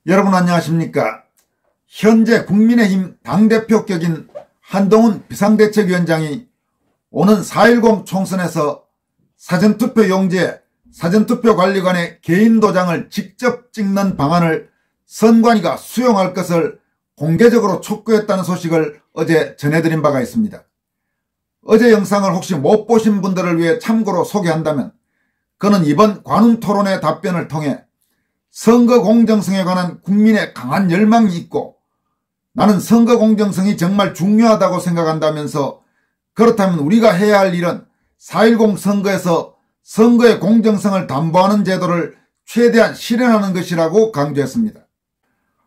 여러분 안녕하십니까. 현재 국민의힘 당대표격인 한동훈 비상대책위원장이 오는 4.10 총선에서 사전투표 용지에 사전투표관리관의 개인 도장을 직접 찍는 방안을 선관위가 수용할 것을 공개적으로 촉구했다는 소식을 어제 전해드린 바가 있습니다. 어제 영상을 혹시 못 보신 분들을 위해 참고로 소개한다면, 그는 이번 관훈토론의 답변을 통해 선거 공정성에 관한 국민의 강한 열망이 있고, 나는 선거 공정성이 정말 중요하다고 생각한다면서, 그렇다면 우리가 해야 할 일은 4.10 선거에서 선거의 공정성을 담보하는 제도를 최대한 실현하는 것이라고 강조했습니다.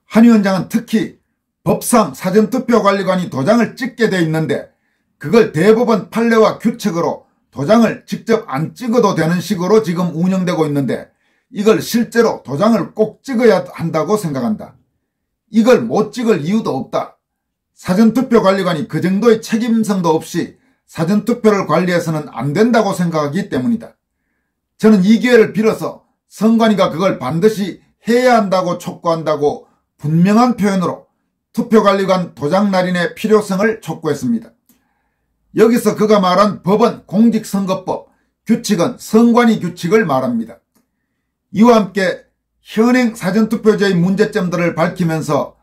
한 위원장은 특히 법상 사전투표관리관이 도장을 찍게 돼 있는데, 그걸 대법원 판례와 규칙으로 도장을 직접 안 찍어도 되는 식으로 지금 운영되고 있는데, 이걸 실제로 도장을 꼭 찍어야 한다고 생각한다. 이걸 못 찍을 이유도 없다. 사전투표관리관이 그 정도의 책임성도 없이 사전투표를 관리해서는 안 된다고 생각하기 때문이다. 저는 이 기회를 빌어서 선관위가 그걸 반드시 해야 한다고 촉구한다고 분명한 표현으로 투표관리관 도장 날인의 필요성을 촉구했습니다. 여기서 그가 말한 법은 공직선거법, 규칙은 선관위 규칙을 말합니다. 이와 함께 현행 사전투표제의 문제점들을 밝히면서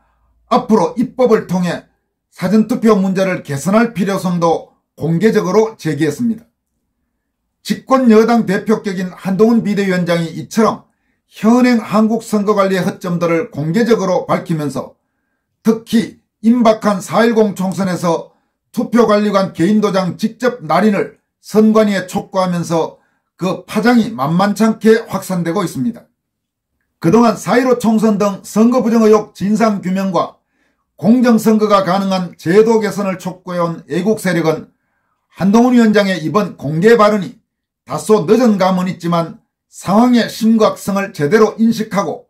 앞으로 입법을 통해 사전투표 문제를 개선할 필요성도 공개적으로 제기했습니다. 집권여당 대표격인 한동훈 비대위원장이 이처럼 현행 한국 선거관리의 허점들을 공개적으로 밝히면서 특히 임박한 4.10 총선에서 투표관리관 개인도장 직접 날인을 선관위에 촉구하면서 그 파장이 만만찮게 확산되고 있습니다. 그동안 4.15 총선 등 선거부정 의혹 진상규명과 공정선거가 가능한 제도 개선을 촉구해온 애국 세력은 한동훈 위원장의 이번 공개 발언이 다소 늦은 감은 있지만 상황의 심각성을 제대로 인식하고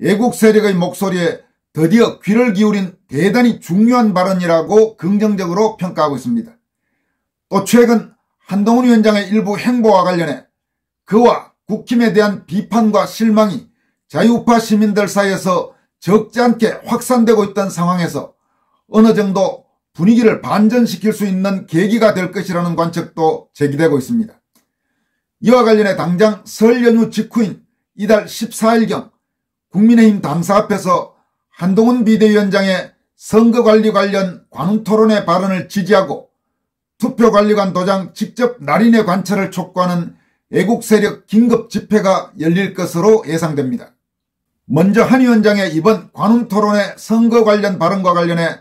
애국 세력의 목소리에 드디어 귀를 기울인 대단히 중요한 발언이라고 긍정적으로 평가하고 있습니다. 또 최근 한동훈 위원장의 일부 행보와 관련해 그와 국힘에 대한 비판과 실망이 자유우파 시민들 사이에서 적지 않게 확산되고 있던 상황에서 어느 정도 분위기를 반전시킬 수 있는 계기가 될 것이라는 관측도 제기되고 있습니다. 이와 관련해 당장 설 연휴 직후인 이달 14일경 국민의힘 당사 앞에서 한동훈 비대위원장의 선거관리 관련 관훈토론의 발언을 지지하고 투표관리관 도장 직접 날인의 관찰을 촉구하는 애국세력 긴급 집회가 열릴 것으로 예상됩니다. 먼저 한 위원장의 이번 관훈토론의 선거 관련 발언과 관련해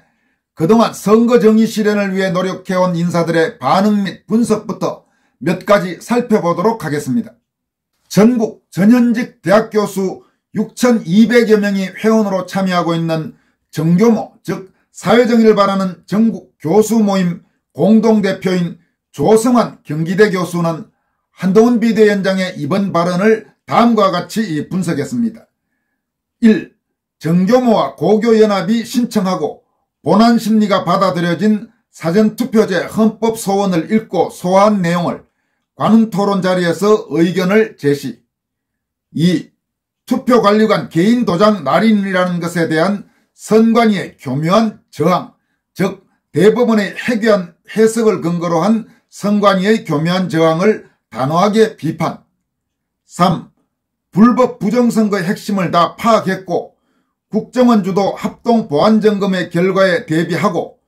그동안 선거정의 실현을 위해 노력해온 인사들의 반응 및 분석부터 몇 가지 살펴보도록 하겠습니다. 전국 전현직 대학 교수 6,200여 명이 회원으로 참여하고 있는 정교모, 즉 사회정의를 바라는 전국 교수 모임 공동대표인 조성환 경기대 교수는 한동훈 비대위원장의 이번 발언을 다음과 같이 분석했습니다. 1. 정교모와 고교연합이 신청하고 본안심리가 받아들여진 사전투표제 헌법 소원을 읽고 소화한 내용을 관훈토론 자리에서 의견을 제시. 2. 투표관리관 개인 도장 날인이라는 것에 대한 선관위의 교묘한 저항, 즉 대법원의 해괴한 해석을 근거로 한 선관위의 교묘한 저항을 단호하게 비판. 3. 불법 부정선거의 핵심을 다 파악했고 국정원 주도 합동보안점검의 결과에 대비하고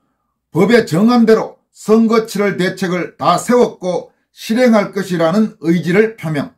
법에 정한 대로 선거 치를 대책을 다 세웠고 실행할 것이라는 의지를 표명.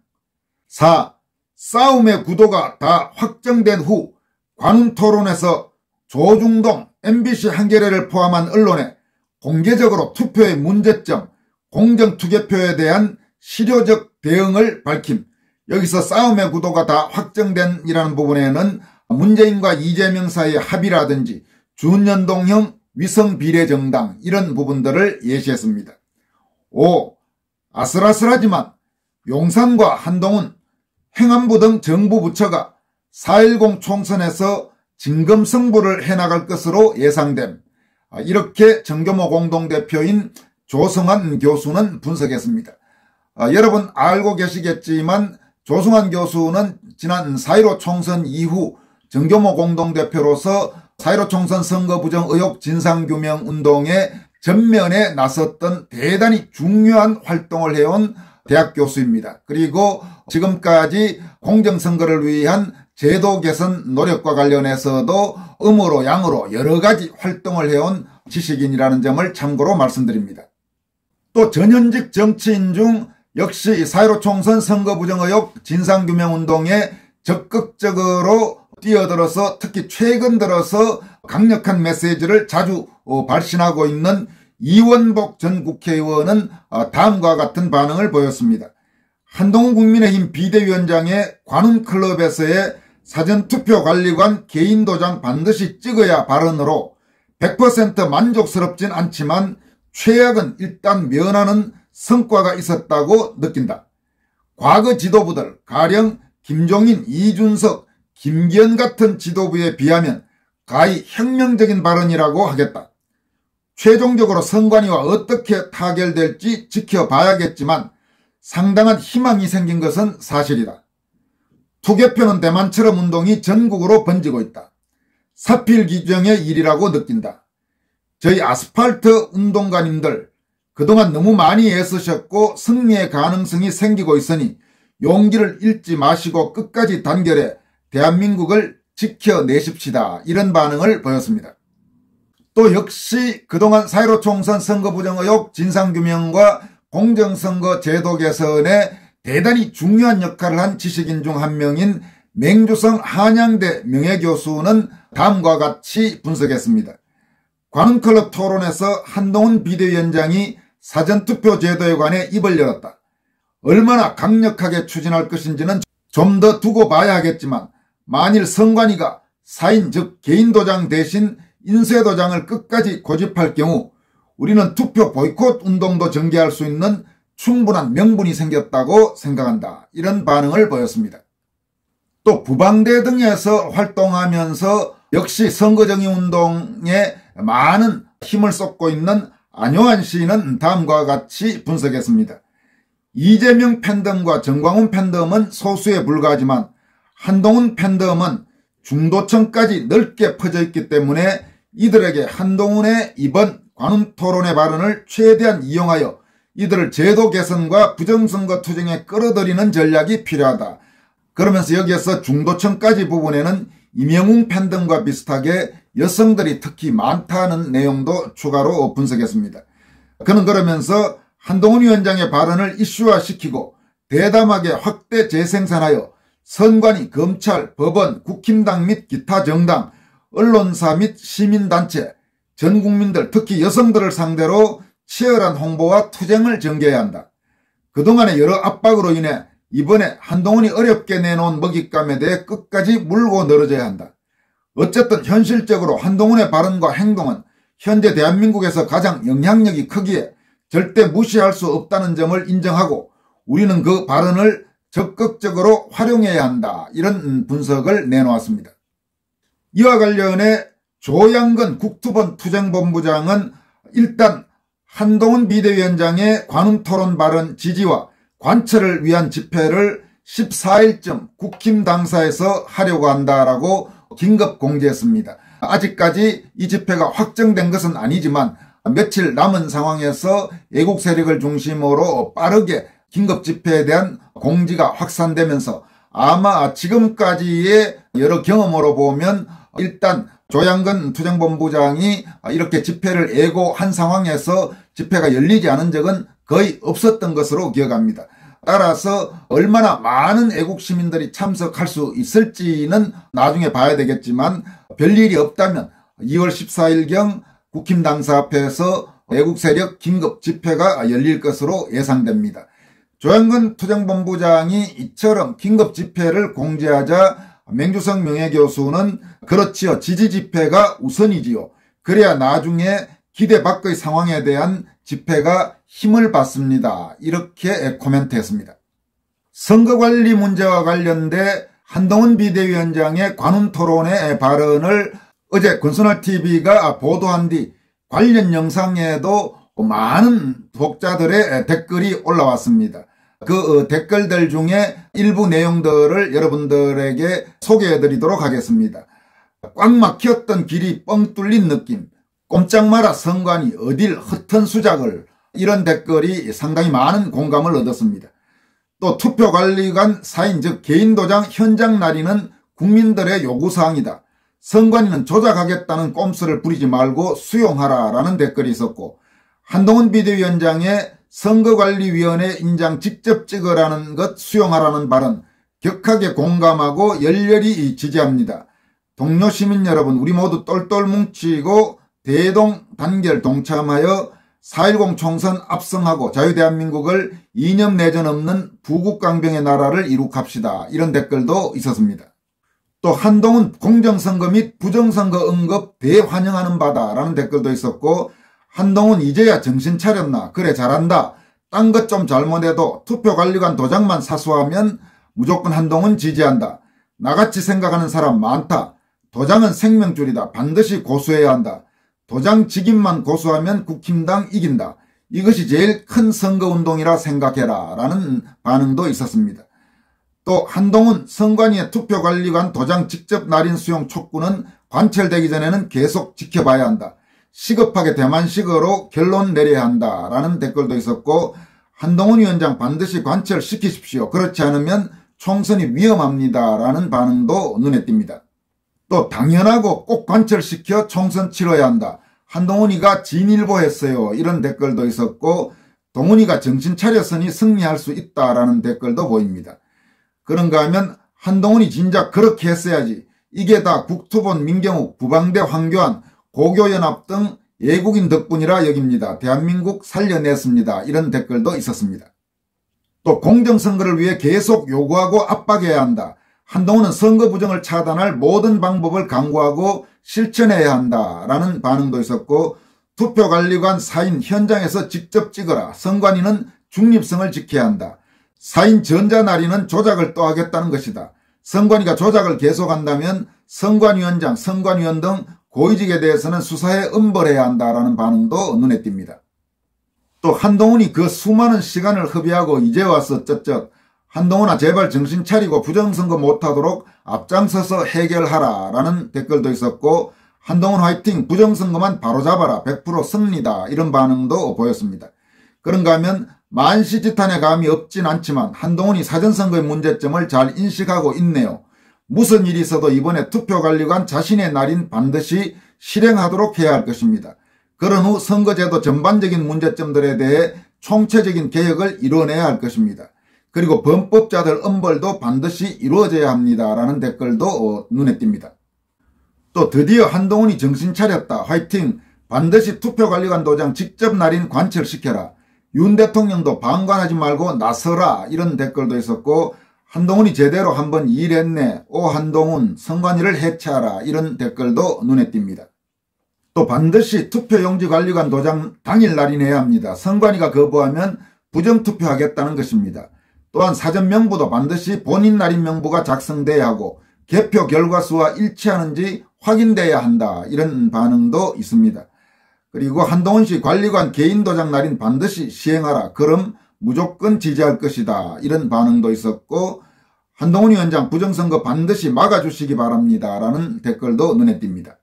4. 싸움의 구도가 다 확정된 후 관훈토론에서 조중동, MBC 한겨레를 포함한 언론에 공개적으로 투표의 문제점, 공정투개표에 대한 실효적 대응을 밝힘. 여기서 싸움의 구도가 다 확정된 이라는 부분에는 문재인과 이재명 사이의 합의라든지 준연동형 위성비례정당 이런 부분들을 예시했습니다. 5. 아슬아슬하지만 용산과 한동훈, 행안부 등 정부 부처가 4.10 총선에서 진검승부를 해나갈 것으로 예상됨. 이렇게 정교모 공동대표인 조성환 교수는 분석했습니다. 여러분 알고 계시겠지만 조성환 교수는 지난 4.15 총선 이후 정교모 공동대표로서 4.15 총선 선거 부정 의혹 진상규명 운동에 전면에 나섰던 대단히 중요한 활동을 해온 대학 교수입니다. 그리고 지금까지 공정선거를 위한 제도 개선 노력과 관련해서도 음으로 양으로 여러 가지 활동을 해온 지식인이라는 점을 참고로 말씀드립니다. 또 전현직 정치인 중 역시 4.15 총선 선거 부정 의혹 진상규명 운동에 적극적으로 뛰어들어서 특히 최근 들어서 강력한 메시지를 자주 발신하고 있는 이원복 전 국회의원은 다음과 같은 반응을 보였습니다. 한동훈 국민의힘 비대위원장의 관훈클럽에서의 사전투표 관리관 개인 도장 반드시 찍어야 발언으로 100% 만족스럽진 않지만 최악은 일단 면하는 성과가 있었다고 느낀다. 과거 지도부들 가령 김종인, 이준석, 김기현 같은 지도부에 비하면 가히 혁명적인 발언이라고 하겠다. 최종적으로 선관위와 어떻게 타결될지 지켜봐야겠지만 상당한 희망이 생긴 것은 사실이다. 투개표는 대만처럼 운동이 전국으로 번지고 있다. 사필 기정의 일이라고 느낀다. 저희 아스팔트 운동가님들 그동안 너무 많이 애쓰셨고 승리의 가능성이 생기고 있으니 용기를 잃지 마시고 끝까지 단결해 대한민국을 지켜내십시다. 이런 반응을 보였습니다. 또 역시 그동안 4.15 총선 선거 부정 의혹 진상규명과 공정선거 제도 개선에 대단히 중요한 역할을 한 지식인 중 한 명인 맹주성 한양대 명예교수는 다음과 같이 분석했습니다. 관훈클럽 토론에서 한동훈 비대위원장이 사전투표 제도에 관해 입을 열었다. 얼마나 강력하게 추진할 것인지는 좀 더 두고 봐야 하겠지만 만일 선관위가 사인 즉 개인 도장 대신 인쇄 도장을 끝까지 고집할 경우 우리는 투표 보이콧 운동도 전개할 수 있는 충분한 명분이 생겼다고 생각한다. 이런 반응을 보였습니다. 또 부방대 등에서 활동하면서 역시 선거정의운동에 많은 힘을 쏟고 있는 안효한 시인은 다음과 같이 분석했습니다. 이재명 팬덤과 정광훈 팬덤은 소수에 불과하지만 한동훈 팬덤은 중도층까지 넓게 퍼져 있기 때문에 이들에게 한동훈의 이번 관훈토론의 발언을 최대한 이용하여 이들을 제도 개선과 부정선거 투쟁에 끌어들이는 전략이 필요하다. 그러면서 여기에서 중도층까지 부분에는 이명웅 팬덤과 비슷하게 여성들이 특히 많다는 내용도 추가로 분석했습니다. 그는 그러면서 한동훈 위원장의 발언을 이슈화시키고 대담하게 확대 재생산하여 선관위, 검찰, 법원, 국힘당 및 기타 정당, 언론사 및 시민단체, 전 국민들 특히 여성들을 상대로 치열한 홍보와 투쟁을 전개해야 한다. 그동안의 여러 압박으로 인해 이번에 한동훈이 어렵게 내놓은 먹잇감에 대해 끝까지 물고 늘어져야 한다. 어쨌든 현실적으로 한동훈의 발언과 행동은 현재 대한민국에서 가장 영향력이 크기에 절대 무시할 수 없다는 점을 인정하고 우리는 그 발언을 적극적으로 활용해야 한다. 이런 분석을 내놓았습니다. 이와 관련해 조양근 국토본 투쟁본부장은 일단 한동훈 비대위원장의 관훈토론 발언 지지와 관철을 위한 집회를 14일쯤 국힘 당사에서 하려고 한다라고 긴급 공지했습니다. 아직까지 이 집회가 확정된 것은 아니지만 며칠 남은 상황에서 애국 세력을 중심으로 빠르게 긴급 집회에 대한 공지가 확산되면서 아마 지금까지의 여러 경험으로 보면 일단 조양근 투쟁본부장이 이렇게 집회를 예고한 상황에서 집회가 열리지 않은 적은 거의 없었던 것으로 기억합니다. 따라서 얼마나 많은 애국 시민들이 참석할 수 있을지는 나중에 봐야 되겠지만 별일이 없다면 2월 14일경 국힘 당사 앞에서 애국 세력 긴급 집회가 열릴 것으로 예상됩니다. 조양근 투쟁본부장이 이처럼 긴급 집회를 공지하자 맹주성 명예교수는 그렇지요. 지지 집회가 우선이지요. 그래야 나중에 기대 밖의 상황에 대한 집회가 힘을 받습니다. 이렇게 코멘트했습니다. 선거관리 문제와 관련돼 한동훈 비대위원장의 관훈토론의 발언을 어제 권순알TV가 보도한 뒤 관련 영상에도 많은 독자들의 댓글이 올라왔습니다. 그 댓글들 중에 일부 내용들을 여러분들에게 소개해드리도록 하겠습니다. 꽉 막혔던 길이 뻥 뚫린 느낌, 꼼짝 마라 선관위 어딜 허튼 수작을, 이런 댓글이 상당히 많은 공감을 얻었습니다. 또 투표관리관 사인 즉 개인도장 현장 날인은 국민들의 요구사항이다. 선관위는 조작하겠다는 꼼수를 부리지 말고 수용하라라는 댓글이 있었고, 한동훈 비대위원장의 선거관리위원회 인장 직접 찍으라는 것 수용하라는 발언 격하게 공감하고 열렬히 지지합니다. 동료 시민 여러분, 우리 모두 똘똘 뭉치고 대동 단결 동참하여 4.10 총선 압승하고 자유대한민국을 이념 내전 없는 부국강병의 나라를 이룩합시다. 이런 댓글도 있었습니다. 또 한동훈 공정선거 및 부정선거 언급 대환영하는 바다라는 댓글도 있었고, 한동훈 이제야 정신 차렸나, 그래 잘한다, 딴 것 좀 잘못해도 투표관리관 도장만 사수하면 무조건 한동훈 지지한다, 나같이 생각하는 사람 많다, 도장은 생명줄이다, 반드시 고수해야 한다, 도장 직인만 고수하면 국힘당 이긴다, 이것이 제일 큰 선거운동이라 생각해라 라는 반응도 있었습니다. 또 한동훈 선관위의 투표관리관 도장 직접 날인 수용 촉구는 관철되기 전에는 계속 지켜봐야 한다, 시급하게 대만식으로 결론 내려야 한다 라는 댓글도 있었고, 한동훈 위원장 반드시 관철시키십시오, 그렇지 않으면 총선이 위험합니다 라는 반응도 눈에 띕니다. 또 당연하고 꼭 관철시켜 총선 치러야 한다, 한동훈이가 진일보했어요, 이런 댓글도 있었고, 동훈이가 정신 차렸으니 승리할 수 있다라는 댓글도 보입니다. 그런가 하면 한동훈이 진작 그렇게 했어야지, 이게 다 국토본 민경욱, 부방대 황교안, 고교연합 등 예국인 덕분이라 여깁니다, 대한민국 살려냈습니다, 이런 댓글도 있었습니다. 또 공정선거를 위해 계속 요구하고 압박해야 한다, 한동훈은 선거 부정을 차단할 모든 방법을 강구하고 실천해야 한다라는 반응도 있었고, 투표관리관 사인 현장에서 직접 찍어라, 선관위는 중립성을 지켜야 한다, 사인 전자날인은 조작을 또 하겠다는 것이다, 선관위가 조작을 계속한다면 선관위원장, 선관위원 등 고위직에 대해서는 수사에 엄벌해야 한다라는 반응도 눈에 띕니다. 또 한동훈이 그 수많은 시간을 허비하고 이제 와서 쩌쩌, 한동훈아 제발 정신 차리고 부정선거 못하도록 앞장서서 해결하라 라는 댓글도 있었고, 한동훈 화이팅, 부정선거만 바로잡아라, 100% 승리다, 이런 반응도 보였습니다. 그런가 하면 만시지탄의 감이 없진 않지만 한동훈이 사전선거의 문제점을 잘 인식하고 있네요. 무슨 일이 있어도 이번에 투표관리관 자신의 날인 반드시 실행하도록 해야 할 것입니다. 그런 후 선거제도 전반적인 문제점들에 대해 총체적인 개혁을 이뤄내야 할 것입니다. 그리고 범법자들 엄벌도 반드시 이루어져야 합니다 라는 댓글도 눈에 띕니다. 또 드디어 한동훈이 정신 차렸다, 화이팅, 반드시 투표관리관 도장 직접 날인 관철시켜라, 윤 대통령도 방관하지 말고 나서라, 이런 댓글도 있었고, 한동훈이 제대로 한번 일했네, 오 한동훈 선관위를 해체하라, 이런 댓글도 눈에 띕니다. 또 반드시 투표용지관리관 도장 당일 날인해야 합니다. 선관위가 거부하면 부정투표하겠다는 것입니다. 또한 사전명부도 반드시 본인 날인 명부가 작성돼야 하고 개표 결과 수와 일치하는지 확인돼야 한다, 이런 반응도 있습니다. 그리고 한동훈 씨 관리관 개인 도장 날인 반드시 시행하라, 그럼 무조건 지지할 것이다, 이런 반응도 있었고, 한동훈 위원장 부정선거 반드시 막아주시기 바랍니다 라는 댓글도 눈에 띕니다.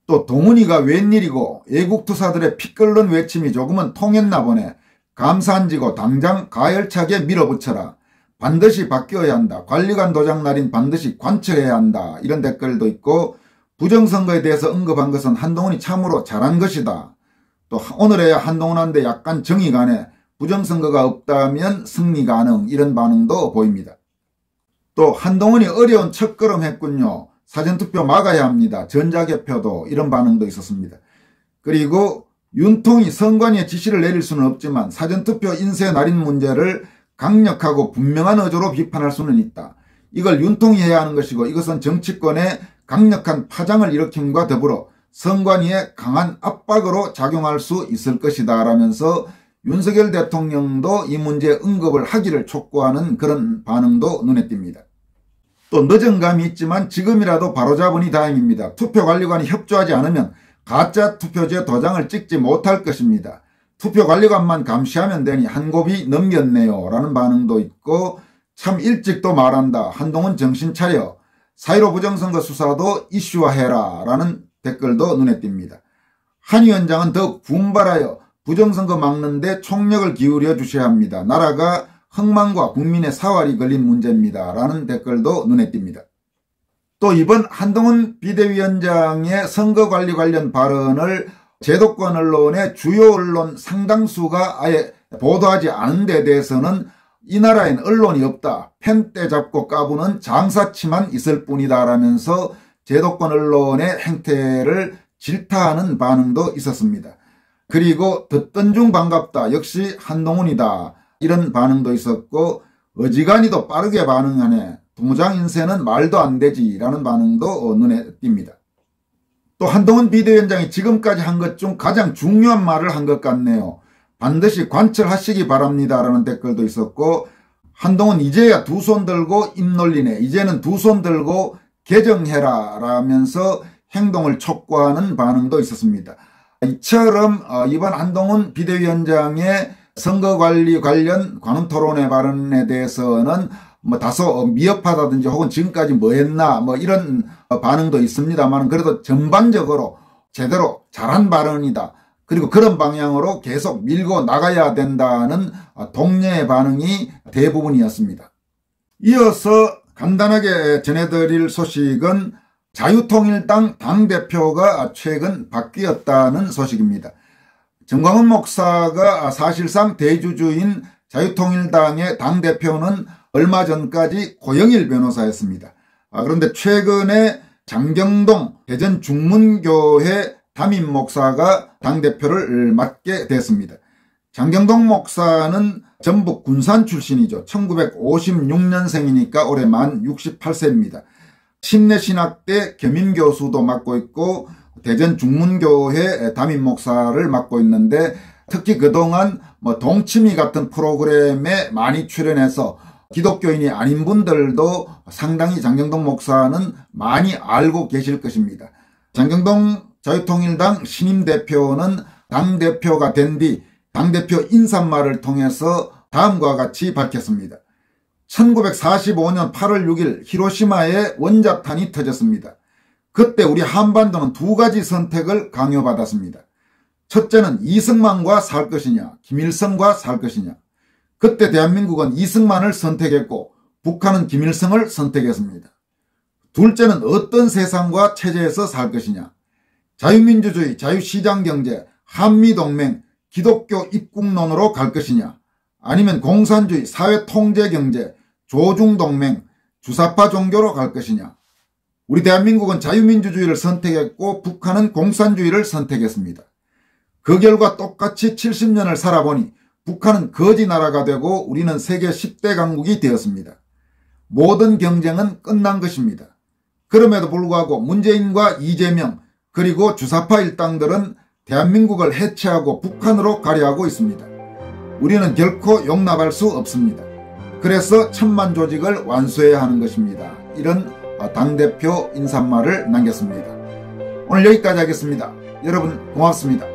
또 동훈이가 웬일이고 애국투사들의 피 끓는 외침이 조금은 통했나 보네, 감사한지고 당장 가열차게 밀어붙여라, 반드시 바뀌어야 한다, 관리관 도장 날인 반드시 관철해야 한다, 이런 댓글도 있고, 부정선거에 대해서 언급한 것은 한동훈이 참으로 잘한 것이다, 또 오늘에야 한동훈한테 약간 정이 가네, 부정선거가 없다면 승리 가능, 이런 반응도 보입니다. 또 한동훈이 어려운 첫걸음 했군요, 사전투표 막아야 합니다, 전자개표도, 이런 반응도 있었습니다. 그리고 윤통이 선관위의 지시를 내릴 수는 없지만 사전투표 인쇄 날인 문제를 강력하고 분명한 어조로 비판할 수는 있다, 이걸 윤통이 해야 하는 것이고, 이것은 정치권의 강력한 파장을 일으킴과 더불어 선관위에 강한 압박으로 작용할 수 있을 것이다 라면서 윤석열 대통령도 이 문제에 언급을 하기를 촉구하는 그런 반응도 눈에 띕니다. 또 늦은 감이 있지만 지금이라도 바로잡으니 다행입니다. 투표관리관이 협조하지 않으면 가짜 투표지에 도장을 찍지 못할 것입니다. 투표관리관만 감시하면 되니 한 곱이 넘겼네요 라는 반응도 있고, 참 일찍도 말한다, 한동훈 정신 차려, 4.15 부정선거 수사도 이슈화해라 라는 댓글도 눈에 띕니다. 한 위원장은 더욱 분발하여 부정선거 막는데 총력을 기울여 주셔야 합니다. 나라가 흥망과 국민의 사활이 걸린 문제입니다. 라는 댓글도 눈에 띕니다. 또 이번 한동훈 비대위원장의 선거관리 관련 발언을 제도권 언론의 주요 언론 상당수가 아예 보도하지 않은 데 대해서는 이 나라엔 언론이 없다. 펜대 잡고 까부는 장사치만 있을 뿐이다 라면서 제도권 언론의 행태를 질타하는 반응도 있었습니다. 그리고 듣던 중 반갑다. 역시 한동훈이다. 이런 반응도 있었고 어지간히도 빠르게 반응하네. 도무장 인쇄는 말도 안 되지 라는 반응도 눈에 띕니다. 또 한동훈 비대위원장이 지금까지 한 것 중 가장 중요한 말을 한 것 같네요. 반드시 관철하시기 바랍니다 라는 댓글도 있었고 한동훈 이제야 두 손 들고 입 놀리네. 이제는 두 손 들고 개정해라 라면서 행동을 촉구하는 반응도 있었습니다. 이처럼 이번 한동훈 비대위원장의 선거관리 관련 관훈토론회 발언에 대해서는 다소 미흡하다든지 혹은 지금까지 뭐 했나 이런 반응도 있습니다만 그래도 전반적으로 제대로 잘한 발언이다. 그리고 그런 방향으로 계속 밀고 나가야 된다는 동료의 반응이 대부분이었습니다. 이어서 간단하게 전해드릴 소식은 자유통일당 당대표가 최근 바뀌었다는 소식입니다. 정광훈 목사가 사실상 대주주인 자유통일당의 당대표는 얼마 전까지 고영일 변호사였습니다. 그런데 최근에 장경동 대전 중문교회 담임 목사가 당대표를 맡게 됐습니다. 장경동 목사는 전북 군산 출신이죠. 1956년생이니까 올해 만 68세입니다. 침례신학대 겸임교수도 맡고 있고 대전 중문교회 담임 목사를 맡고 있는데 특히 그동안 동치미 같은 프로그램에 많이 출연해서 기독교인이 아닌 분들도 상당히 장경동 목사는 많이 알고 계실 것입니다. 장경동 자유통일당 신임 대표는 당대표가 된 뒤 당대표 인사말을 통해서 다음과 같이 밝혔습니다. 1945년 8월 6일 히로시마에 원자탄이 터졌습니다. 그때 우리 한반도는 두 가지 선택을 강요받았습니다. 첫째는 이승만과 살 것이냐, 김일성과 살 것이냐. 그때 대한민국은 이승만을 선택했고 북한은 김일성을 선택했습니다. 둘째는 어떤 세상과 체제에서 살 것이냐. 자유민주주의, 자유시장경제, 한미동맹, 기독교 입국론으로 갈 것이냐. 아니면 공산주의, 사회통제경제, 조중동맹, 주사파 종교로 갈 것이냐. 우리 대한민국은 자유민주주의를 선택했고 북한은 공산주의를 선택했습니다. 그 결과 똑같이 70년을 살아보니 북한은 거지 나라가 되고 우리는 세계 10대 강국이 되었습니다. 모든 경쟁은 끝난 것입니다. 그럼에도 불구하고 문재인과 이재명 그리고 주사파 일당들은 대한민국을 해체하고 북한으로 가려하고 있습니다. 우리는 결코 용납할 수 없습니다. 그래서 천만 조직을 완수해야 하는 것입니다. 이런 당대표 인사말을 남겼습니다. 오늘 여기까지 하겠습니다. 여러분 고맙습니다.